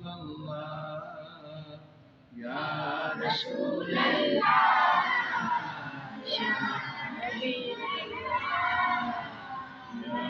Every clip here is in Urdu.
Allah, Ya Rasulallah, Ya Nabi Allah, Ya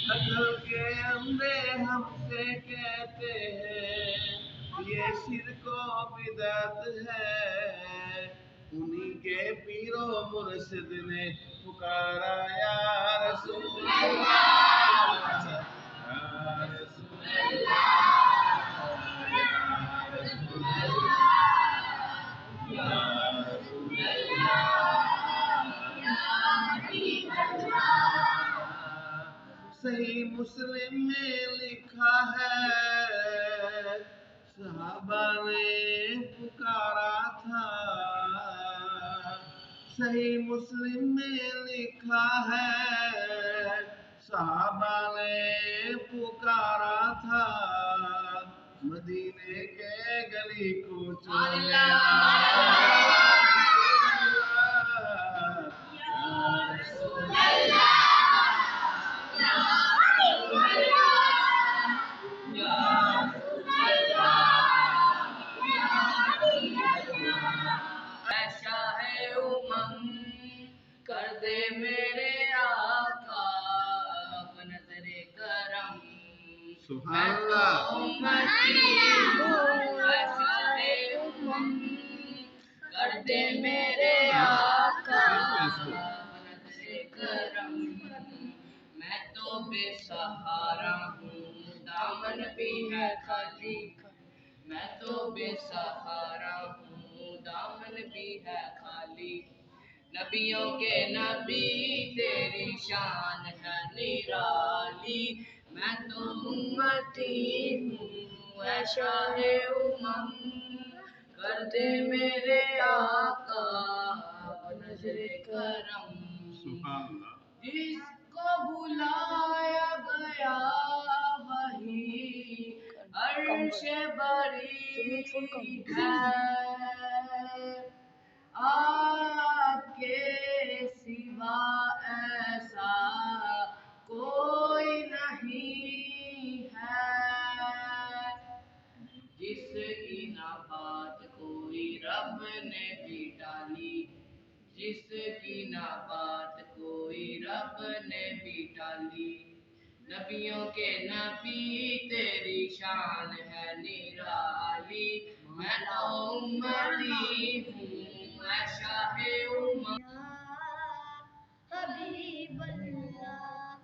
عقل کے اندھے ہم سے کہتے ہیں یہ شرک و بدعت ہے، انہی کے پیر و مرشد نے پکارا یا رسول اللہ، یا رسول اللہ، یا رسول اللہ، یا رسول اللہ، یا حبیب اللہ۔ صحیح مسلم میں لکھا ہے صحابہ نے پکارا تھا، صحیح مسلم میں لکھا ہے صحابہ نے پکارا تھا، مدینے کے گلی کوچوں میں کر دے میرے آقا بنظر کرم، سبحان اللہ، کر دے میرے آقا بنظر کرم، میں تو بے سہارا ہوں دامن بھی ہے خالی، میں تو بے سہارا ہوں دامن بھی ہے خالی، نبیوں کے نبی تیری شان ہے نرالی، میں تو امتی ہوں اے شاہ امم، کر دے میرے آقا بنظر کرم، جس کو بلایا گیا وہی عرش بری ہے، آپ کے سوا ایسا کوئی نہیں ہے، جس کی نہ بات کوئی رب نے بھی ٹالی، جس کی نہ بات کوئی رب نے بھی ٹالی، نبیوں کے نبی تیری شان ہے نرالی، میں تو امتی ہوں اے شاہ امم، حبیب اللہ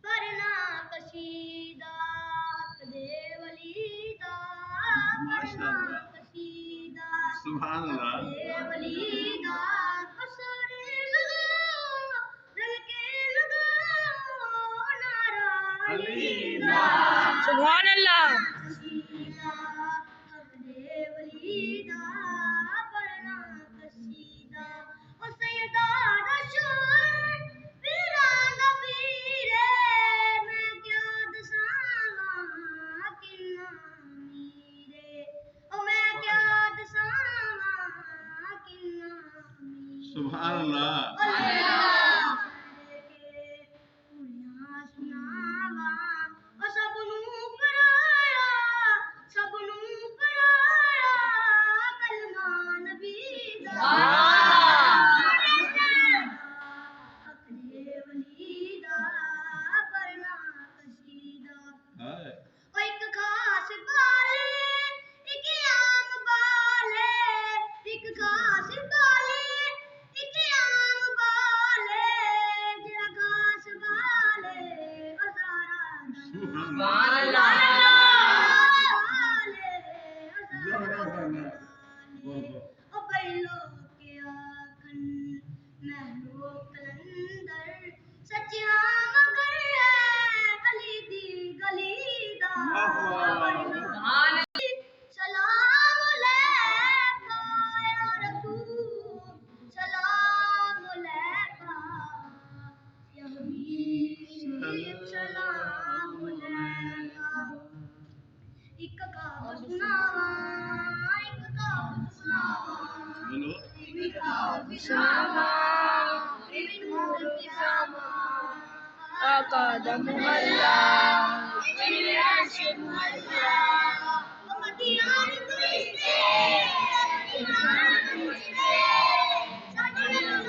پڑھنا قصیدہ دے ولی دا، پڑھنا قصیدہ سبحان اللہ دے ولی دا، سارے لگاؤ رل کے لگاؤ نعرہ علی دا، سبحان اللہ، قصیدہ دے ولی دا، پڑھنا قصیدہ، او سیدہ دا شان پیراں دا پیر میں کیا دساں کنا میرے، او میں کیا دساں کنا میرے، سبحان اللہ، Sama Nur Sama Akada Muhalla Ashe Muhalla Amadiyan Krishne